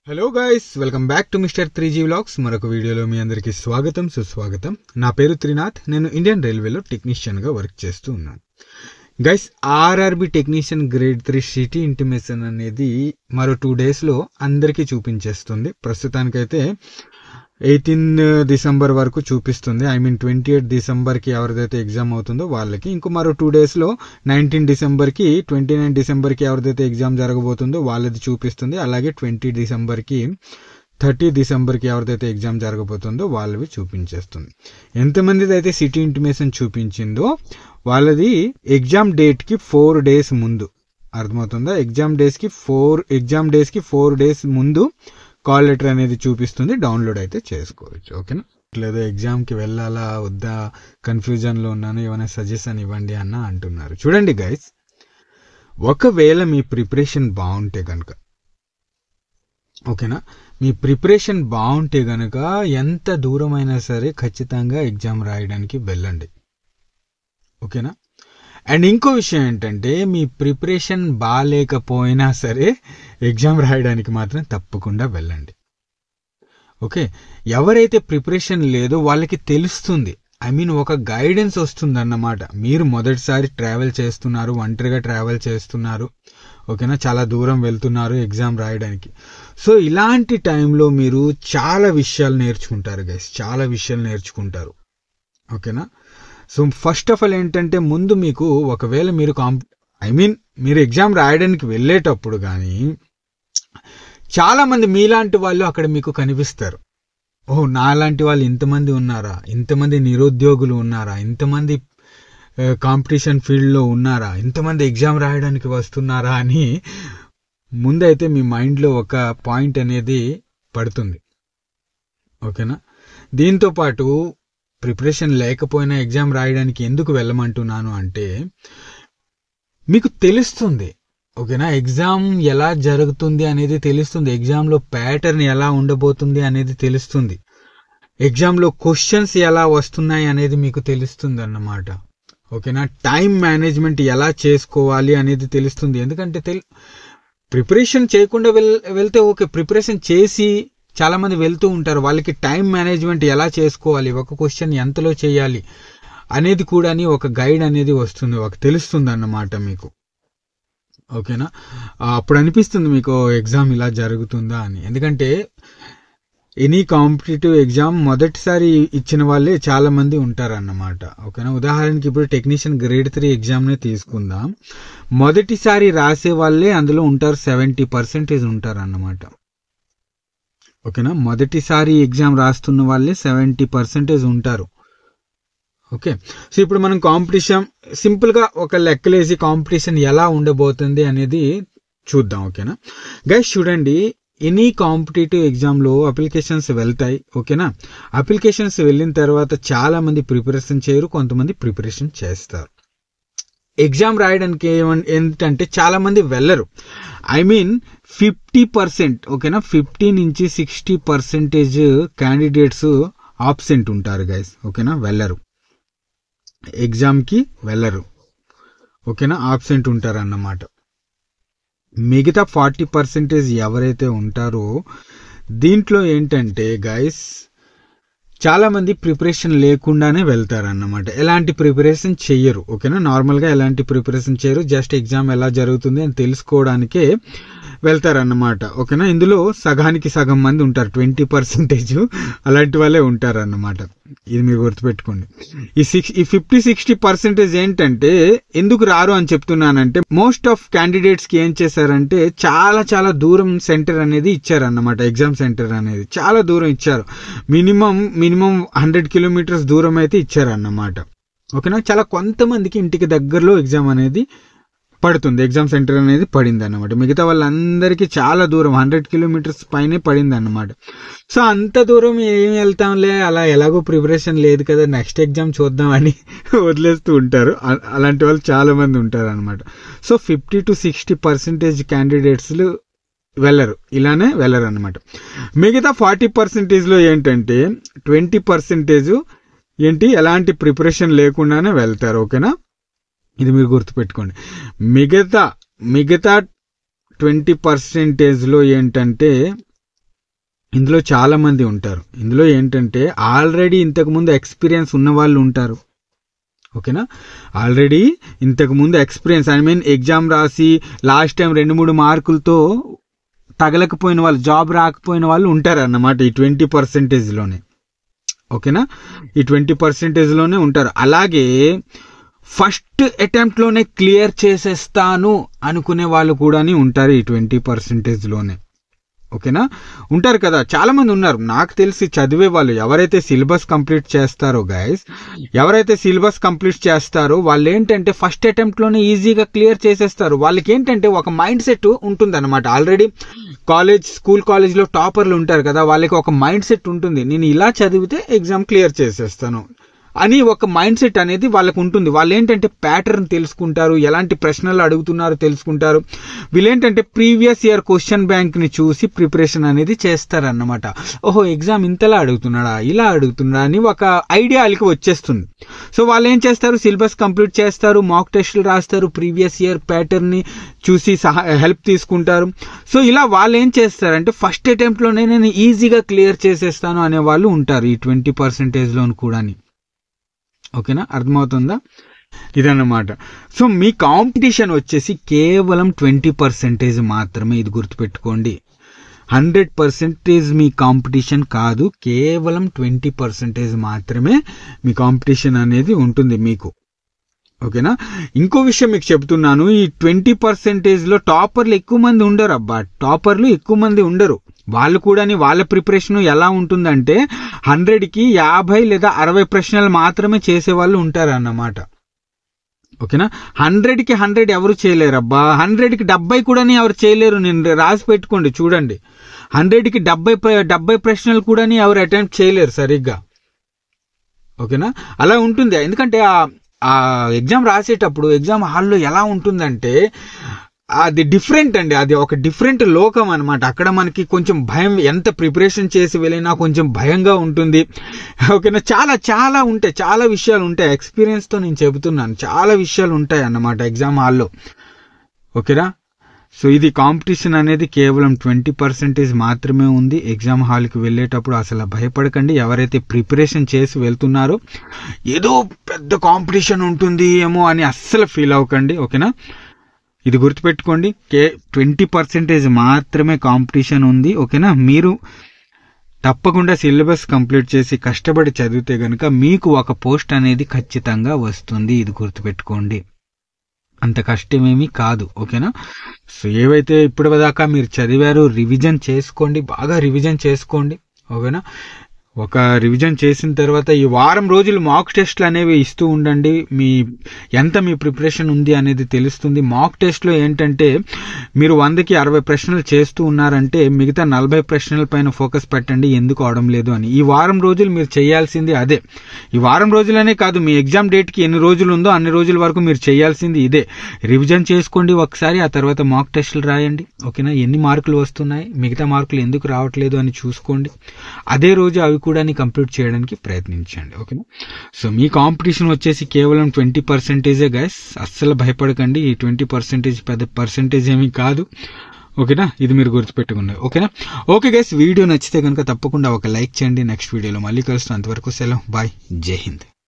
Hello guys, welcome back to mister 3G vlogs. మరొక వీడియోలో మీ అందరికీ స్వాగతం సుస్వాగతం. నా పేరు త్రినాథ్. నేను ఇండియన్ రైల్వేలో టెక్నీషియన్గా వర్క్ చేస్తూ ఉన్నాను. Guys, RRB technician grade 3 city intimation అనేది మరో 2 డేస్లో అందరికీ చూపించేస్తుంది. ప్రస్తుతానికైతే 18 డిసెంబర్ వరకు చూపిస్తుంది. 28 డిసెంబర్కి ఎవరిదైతే ఎగ్జామ్ అవుతుందో వాళ్ళకి, ఇంకో మరో 2 డేస్లో 19 డిసెంబర్కి 29 డిసెంబర్కి ఎవరిదైతే ఎగ్జామ్ జరగబోతుందో వాళ్ళది చూపిస్తుంది. అలాగే 20 డిసెంబర్కి 30 డిసెంబర్కి ఎవరిదైతే ఎగ్జామ్ జరగబోతుందో వాళ్ళవి చూపించేస్తుంది. ఎంతమందిది అయితే సిటీ ఇంటిమేషన్ చూపించిందో వాళ్ళది ఎగ్జామ్ డేట్కి 4 డేస్ ముందు, అర్థమవుతుందా? ఎగ్జామ్ డేస్కి 4 డేస్ ముందు కాల్ లెటర్ అనేది చూపిస్తుంది. డౌన్లోడ్ అయితే చేసుకోవచ్చు. ఓకేనా? లేదా ఎగ్జామ్కి వెళ్ళాలా వద్దా కన్ఫ్యూజన్లో ఉన్నాను, ఏమైనా సజెషన్ ఇవ్వండి అన్న అంటున్నారు. చూడండి గైస్, ఒకవేళ మీ ప్రిపరేషన్ బాగుంటే కనుక, ఓకేనా, మీ ప్రిపరేషన్ బాగుంటే కనుక ఎంత దూరమైనా సరే ఖచ్చితంగా ఎగ్జామ్ రాయడానికి వెళ్ళండి. ఓకేనా? అండ్ ఇంకో విషయం ఏంటంటే, మీ ప్రిపరేషన్ బాగాలేకపోయినా సరే ఎగ్జామ్ రాయడానికి మాత్రం తప్పకుండా వెళ్ళండి. ఓకే, ఎవరైతే ప్రిపరేషన్ లేదో వాళ్ళకి తెలుస్తుంది, ఒక గైడెన్స్ వస్తుంది అన్నమాట. మీరు మొదటిసారి ట్రావెల్ చేస్తున్నారు, ఒంటరిగా ట్రావెల్ చేస్తున్నారు, ఓకేనా, చాలా దూరం వెళ్తున్నారు ఎగ్జామ్ రాయడానికి. సో ఇలాంటి టైంలో మీరు చాలా విషయాలు నేర్చుకుంటారు గైస్, చాలా విషయాలు నేర్చుకుంటారు. ఓకేనా? సో ఫస్ట్ ఆఫ్ ఆల్ ఏంటంటే, ముందు మీకు ఒకవేళ మీరు మీరు ఎగ్జామ్ రాయడానికి వెళ్ళేటప్పుడు కానీ చాలామంది మీలాంటి వాళ్ళు అక్కడ మీకు కనిపిస్తారు. ఓహ్, నాలాంటి వాళ్ళు ఇంతమంది ఉన్నారా, ఇంతమంది నిరుద్యోగులు ఉన్నారా, ఇంతమంది కాంపిటీషన్ ఫీల్డ్లో ఉన్నారా, ఇంతమంది ఎగ్జామ్ రాయడానికి వస్తున్నారా అని ముందైతే మీ మైండ్లో ఒక పాయింట్ అనేది పడుతుంది. ఓకేనా? దీంతోపాటు ప్రిపరేషన్ లేకపోయినా ఎగ్జామ్ రాయడానికి ఎందుకు వెళ్ళమంటున్నాను అంటే, మీకు తెలుస్తుంది. ఓకేనా? ఎగ్జామ్ ఎలా జరుగుతుంది అనేది తెలుస్తుంది, ఎగ్జామ్లో ప్యాటర్న్ ఎలా ఉండబోతుంది అనేది తెలుస్తుంది, ఎగ్జామ్లో క్వశ్చన్స్ ఎలా వస్తున్నాయి అనేది మీకు తెలుస్తుంది అన్నమాట. ఓకేనా? టైం మేనేజ్మెంట్ ఎలా చేసుకోవాలి అనేది తెలుస్తుంది. ఎందుకంటే ప్రిపరేషన్ చేయకుండా వెళ్తే ఓకే, ప్రిపరేషన్ చేసి చాలా మంది వెళ్తూ ఉంటారు, వాళ్ళకి టైం మేనేజ్మెంట్ ఎలా చేసుకోవాలి, ఒక క్వశ్చన్ ఎంతలో చేయాలి అనేది కూడా ఒక గైడ్ అనేది వస్తుంది, ఒక తెలుస్తుంది అన్నమాట మీకు. ఓకేనా? అప్పుడు అనిపిస్తుంది మీకు ఎగ్జామ్ ఇలా జరుగుతుందా అని. ఎందుకంటే ఎనీ కాంపిటేటివ్ ఎగ్జామ్ మొదటిసారి ఇచ్చిన వాళ్ళే చాలా మంది ఉంటారన్నమాట. ఓకేనా? ఉదాహరణకి ఇప్పుడు టెక్నీషియన్ గ్రేడ్ 3 ఎగ్జామ్నే తీసుకుందాం. మొదటిసారి రాసే వాళ్ళే అందులో ఉంటారు, 70% ఉంటారు అన్నమాట. ఓకేనా? మొదటిసారి ఎగ్జామ్ రాస్తున్న వాళ్ళే 70% ఉంటారు. ఓకే, సో ఇప్పుడు మనం కాంపిటీషన్ సింపుల్గా ఒక లెక్కలేసి కాంపిటీషన్ ఎలా ఉండబోతుంది అనేది చూద్దాం. ఓకేనా గైస్? చూడండి, ఎనీ కాంపిటేటివ్ ఎగ్జామ్లో అప్లికేషన్స్ వెళ్తాయి. ఓకేనా? అప్లికేషన్స్ వెళ్ళిన తర్వాత చాలా మంది ప్రిపరేషన్ చేయరు, కొంతమంది ప్రిపరేషన్ చేస్తారు. ఎగ్జామ్ రాయడానికి ఏంటంటే చాలా మంది వెళ్ళరు. 50%, ఓకేనా, 50 నుంచి 60% క్యాండిడేట్స్ ఆబ్సెంట్ ఉంటారు గైస్. ఓకేనా? వెళ్ళరు, ఎగ్జామ్కి వెళ్ళరు. ఓకేనా? ఆబ్సెంట్ ఉంటారు అన్నమాట. మిగతా 40% ఎవరైతే ఉంటారో దీంట్లో ఏంటంటే గైస్, చాలా మంది ప్రిపరేషన్ లేకుండానే వెళ్తారన్నమాట. ఎలాంటి ప్రిపరేషన్ చెయ్యరు. ఓకేనా? నార్మల్గా ఎలాంటి ప్రిపరేషన్ చేయరు, జస్ట్ ఎగ్జామ్ ఎలా జరుగుతుంది అని తెలుసుకోవడానికే వెళ్తారన్నమాట. ఓకేనా? ఇందులో సగానికి సగం మంది ఉంటారు, 20% అలాంటి వాళ్ళే ఉంటారన్నమాట. ఇది మీరు గుర్తుపెట్టుకోండి. ఈ 50-60% ఏంటంటే ఎందుకు రారు అని చెప్తున్నానంటే, మోస్ట్ ఆఫ్ క్యాండిడేట్స్కి ఏం చేశారంటే చాలా చాలా దూరం సెంటర్ అనేది ఇచ్చారన్నమాట. ఎగ్జామ్ సెంటర్ అనేది చాలా దూరం ఇచ్చారు, మినిమం 100 కిలోమీటర్స్ దూరం అయితే ఇచ్చారన్నమాట. ఓకేనా? చాలా కొంతమందికి ఇంటికి దగ్గరలో ఎగ్జామ్ అనేది పడుతుంది, ఎగ్జామ్ సెంటర్ అనేది పడింది అన్నమాట. మిగతా వాళ్ళందరికీ చాలా దూరం, 100 కిలోమీటర్స్ పైనే పడింది అన్నమాట. సో అంత దూరం ఏం వెళ్తాంలే, అలా ఎలాగో ప్రిపరేషన్ లేదు కదా, నెక్స్ట్ ఎగ్జామ్ చూద్దామని వదిలేస్తూ ఉంటారు. అలాంటి వాళ్ళు చాలా మంది ఉంటారు అనమాట. సో 50-60% క్యాండిడేట్స్ వెళ్ళరు, ఇలానే వెళ్ళరు అనమాట. మిగతా 40%లో ఏంటంటే 20% ఎలాంటి ప్రిపరేషన్ లేకుండానే వెళ్తారు. ఓకేనా? ఇది మీరు గుర్తుపెట్టుకోండి. మిగతా 20%లో ఏంటంటే ఇందులో చాలా మంది ఉంటారు. ఇందులో ఏంటంటే ఆల్రెడీ ఇంతకుముందు ఎక్స్పీరియన్స్ ఉన్న వాళ్ళు ఉంటారు. ఓకేనా, ఆల్రెడీ ఇంతకుముందు ఎక్స్పీరియన్స్ ఎగ్జామ్ రాసి లాస్ట్ టైం 2-3 మార్కులతో తగలకపోయిన వాళ్ళు, జాబ్ రాకపోయిన వాళ్ళు ఉంటారు అన్నమాట ఈ 20%లోనే. ఓకేనా, ఈ 20%లోనే ఉంటారు. అలాగే ఫస్ట్ అటెంప్ట్లోనే క్లియర్ చేసేస్తాను అనుకునే వాళ్ళు కూడా ఉంటారు ఈ 20%లోనే. ఓకేనా, ఉంటారు కదా, చాలా మంది ఉన్నారు. నాకు తెలిసి చదివే వాళ్ళు ఎవరైతే సిలబస్ కంప్లీట్ చేస్తారో గైస్, ఎవరైతే సిలబస్ కంప్లీట్ చేస్తారో వాళ్ళు ఏంటంటే ఫస్ట్ అటెంప్ట్లోనే ఈజీగా క్లియర్ చేసేస్తారు. వాళ్ళకి ఏంటంటే ఒక మైండ్ సెట్ ఉంటుంది అనమాట. ఆల్రెడీ స్కూల్ కాలేజ్లో టాపర్లు ఉంటారు కదా, వాళ్ళకి ఒక మైండ్ సెట్ ఉంటుంది, నేను ఇలా చదివితే ఎగ్జామ్ క్లియర్ చేసేస్తాను అని ఒక మైండ్ సెట్ అనేది వాళ్ళకు ఉంటుంది. వాళ్ళు ఏంటంటే ప్యాటర్న్ తెలుసుకుంటారు, ఎలాంటి ప్రశ్నలు అడుగుతున్నారో తెలుసుకుంటారు. వీళ్ళేంటంటే ప్రీవియస్ ఇయర్ క్వశ్చన్ బ్యాంక్ని చూసి ప్రిపరేషన్ అనేది చేస్తారన్నమాట. ఓహో, ఎగ్జామ్ ఇంతలా అడుగుతున్నాడా, ఇలా అడుగుతున్నాడా అని ఒక ఐడియా వాళ్ళకి వచ్చేస్తుంది. సో వాళ్ళు ఏం చేస్తారు, సిలబస్ కంప్లీట్ చేస్తారు, మాక్ టెస్టులు రాస్తారు, ప్రీవియస్ ఇయర్ ప్యాటర్న్ని చూసి హెల్ప్ తీసుకుంటారు. సో ఇలా వాళ్ళు ఏం చేస్తారంటే ఫస్ట్ అటెంప్ట్లోనే నేను ఈజీగా క్లియర్ చేసేస్తాను అనే వాళ్ళు ఉంటారు ఈ 20%లోను కూడా. ఓకేనా, అర్థమవుతుందా? ఇదన్నమాట. సో మీ కాంపిటీషన్ వచ్చేసి కేవలం 20% మాత్రమే, ఇది గుర్తుపెట్టుకోండి. 100% మీ కాంపిటీషన్ కాదు, కేవలం 20% మాత్రమే మీ కాంపిటీషన్ అనేది ఉంటుంది మీకు. ఓకేనా, ఇంకో విషయం మీకు చెప్తున్నాను, ఈ 20%లో టాపర్లు ఎక్కువ మంది ఉండరు. అబ్బా, టాపర్లు ఎక్కువ మంది ఉండరు. వాళ్ళు కూడా వాళ్ళ ప్రిపరేషన్ ఎలా ఉంటుందంటే 100కి 50 లేదా 60 ప్రశ్నలు మాత్రమే చేసేవాళ్ళు ఉంటారు అన్నమాట. ఓకేనా, 100కి 100 ఎవరు చేయలేరు. అబ్బా, 100కి 70 కూడా ఎవరు చేయలేరు. నేను రాసి పెట్టుకోండి, చూడండి, 100కి 70 ప్రశ్నలు కూడా ఎవరు అటెంప్ట్ చేయలేరు సరిగ్గా. ఓకేనా, అలా ఉంటుంది. ఎందుకంటే ఆ ఎగ్జామ్ రాసేటప్పుడు ఎగ్జామ్ హాల్లో ఎలా ఉంటుందంటే అది డిఫరెంట్ అండి, అది ఒక డిఫరెంట్ లోకం అనమాట. అక్కడ మనకి కొంచెం భయం, ఎంత ప్రిపరేషన్ చేసి వెళ్ళినా కొంచెం భయంగా ఉంటుంది. ఓకేనా, చాలా చాలా ఉంటాయి, చాలా విషయాలు ఉంటాయి. ఎక్స్పీరియన్స్తో నేను చెబుతున్నాను, చాలా విషయాలు ఉంటాయి అన్నమాట ఎగ్జామ్ హాల్లో. ఓకేనా, సో ఇది కాంపిటీషన్ అనేది కేవలం 20% మాత్రమే ఉంది. ఎగ్జామ్ హాల్కి వెళ్ళేటప్పుడు అసలు భయపడకండి. ఎవరైతే ప్రిపరేషన్ చేసి వెళ్తున్నారో ఏదో పెద్ద కాంపిటీషన్ ఉంటుంది ఏమో అని అస్సలు ఫీల్ అవ్వకండి. ఓకేనా, ఇది గుర్తుపెట్టుకోండి, 20% మాత్రమే కాంపిటీషన్ ఉంది. ఓకేనా, మీరు తప్పకుండా సిలబస్ కంప్లీట్ చేసి కష్టపడి చదివితే కనుక మీకు ఒక పోస్ట్ అనేది ఖచ్చితంగా వస్తుంది. ఇది గుర్తుపెట్టుకోండి, అంత కష్టమేమీ కాదు. ఓకేనా, సో ఏవైతే ఇప్పటిదాకా మీరు చదివారో రివిజన్ చేసుకోండి, బాగా రివిజన్ చేసుకోండి. ఓకేనా, ఒక రివిజన్ చేసిన తర్వాత ఈ వారం రోజులు మాక్ టెస్ట్లు అనేవి ఇస్తూ ఉండండి. ఎంత మీ ప్రిపరేషన్ ఉంది అనేది తెలుస్తుంది. మాక్ టెస్ట్లో ఏంటంటే మీరు 100కి 60 ప్రశ్నలు చేస్తూ ఉన్నారంటే మిగతా 40 ప్రశ్నల పైన ఫోకస్ పెట్టండి, ఎందుకు అవడం లేదు అని. ఈ వారం రోజులు మీరు చేయాల్సింది అదే. ఈ వారం రోజులనే కాదు, మీ ఎగ్జామ్ డేట్కి ఎన్ని రోజులు ఉందో అన్ని రోజుల వరకు మీరు చేయాల్సింది ఇదే. రివిజన్ చేసుకోండి ఒకసారి, ఆ తర్వాత మాక్ టెస్టులు రాయండి. ఓకేనా, ఎన్ని మార్కులు వస్తున్నాయి, మిగతా మార్కులు ఎందుకు రావట్లేదు అని చూసుకోండి. అదే రోజు అవి కూడా కంప్లీట్ చేయడానికి ప్రయత్నించండి. ఓకేనా, సో మీ కాంపిటీషన్ వచ్చేసి కేవలం 20% గైస్, అస్సలు భయపడకండి. ఈ 20% పెద్ద పర్సెంటేజ్ ఏమీ కాదు. ఓకేనా, ఇది మీరు గుర్తుపెట్టుకోండి. ఓకేనా, ఓకే గైస్, వీడియో నచ్చితే కనుక తప్పకుండా ఒక లైక్ చేయండి. నెక్స్ట్ వీడియోలో మళ్ళీ కలుస్తాను, అంతవరకు సెలవు, బాయ్, జై హింద్.